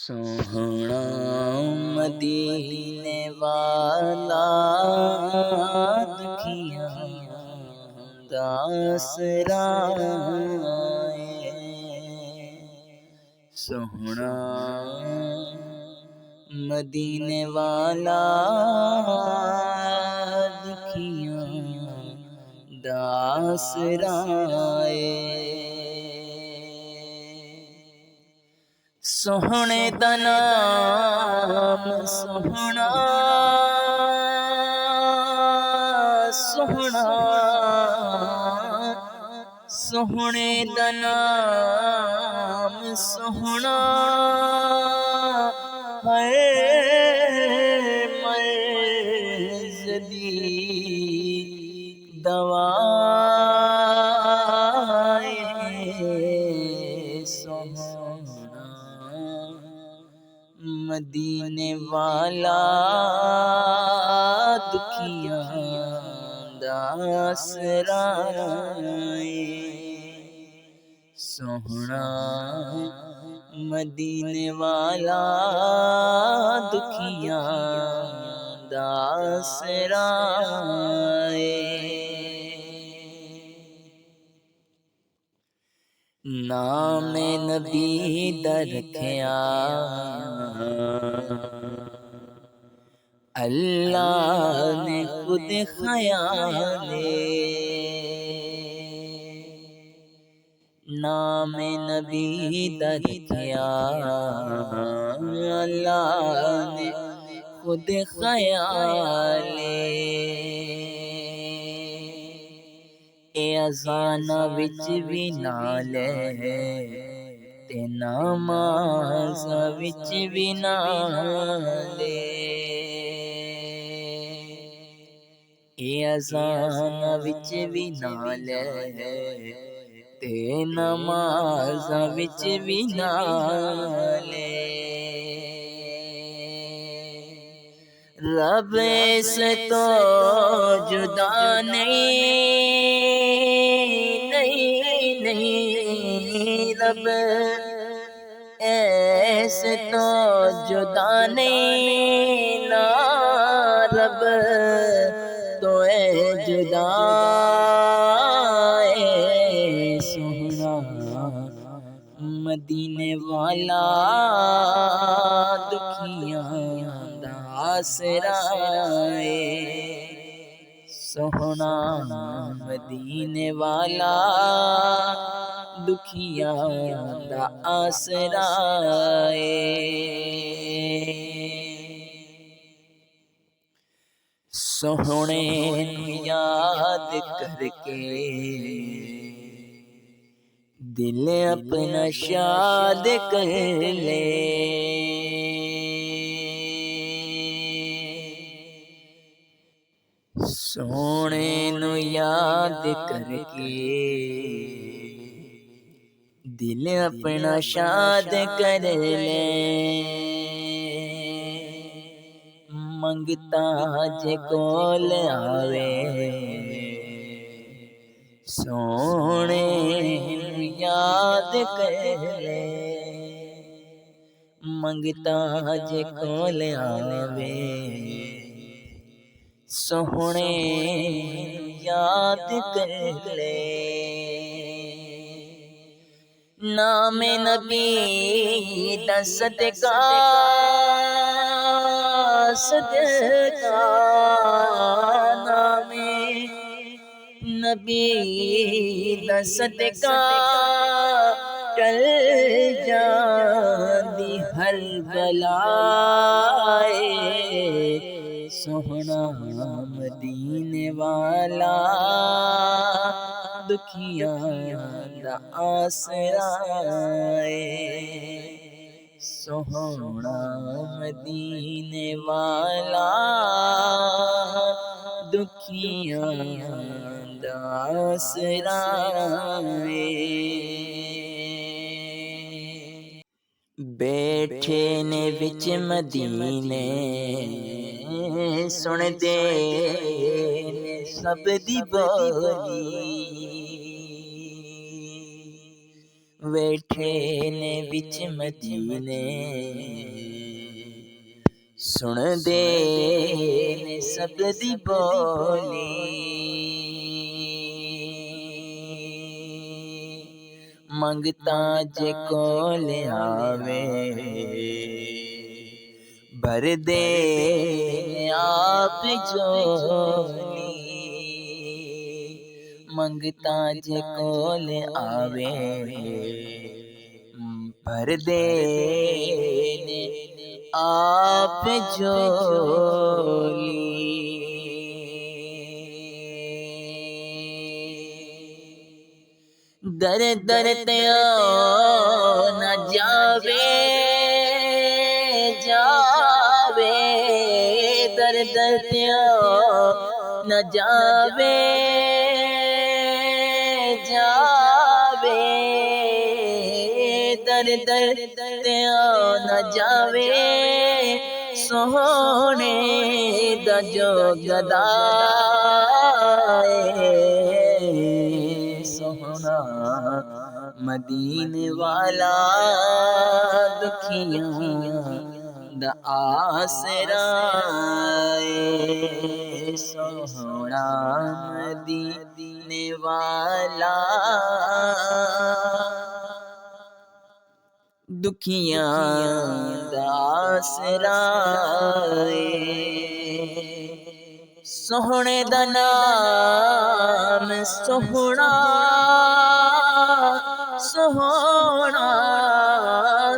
سوہنا مدینے والا دکھیاں دا آسرا سوہنا مدینے والا دکھیاں دا آسرا سوہنے دا نام سوہنا سوہنا سوہنے دا نام سوہنا ہے مرض دی دوا مدینے والا دکھیاں دا آسرا سوہنا مدینے والا دکھیاں دا آسرا نام نبی دا رکھیا اللہ نے خود خیال نام نبی دا رکھیا اللہ نے خود خیال اے اذان وچ بھی نال تے نماز وچ بھی نال اے اذان وچ بھی نال تے نماز وچ بھی نال رب اس تو جدا نہیں رب ایسے تو جدا نہیں نا رب تو اے جدا اے سوہنا مدینے والا دکھیاں دا آسرا سوہنا مدینے والا دکھیاں دا آسرا سوہنے یاد کر کے دل اپنا شاد کر لے سونے نو یاد کر کے دل اپنا شاد کر لے منگتا جے کول آوے سونے نو یاد کر لے منگتا جے کول آوے سوہنے یاد کر لے نام نبی دا صدقہ صدقہ نام نبی دا صدقہ ٹل جاندی ہر بلائے سوہنا مدینے والا دکھیاں دا آسرا سوہنا مدینے والا دکھیاں دا آسرا بیٹھے نے وچ مدینے سن دے سب دی بولی بیٹھے نے وچ مدینے سن دے نے سب دی بولی منگتا جے کول آوے بھر دے نے آپ جولی منگتا جے کول آوے بھر دے نے آپ جولی در در تیو نہ جاوے جاوے در در تیو نہ جاوے جاوے در در تیو نہ جاوے سوہنے دا جو گدائے سوہنا مدینے والا دکھیاں دا آسرا سوہنا مدینے والا دکھیاں دا آسرا سوہنے دا نام سوہنا سوہنا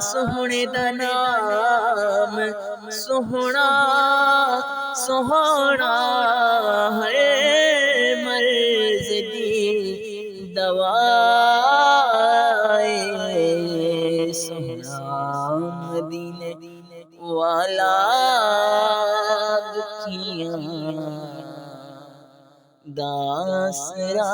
سوہنے دا نام سوہنا سوہنا ہر مرض دی دوا سوہنا مدینے والا دکھیاں دا آسرا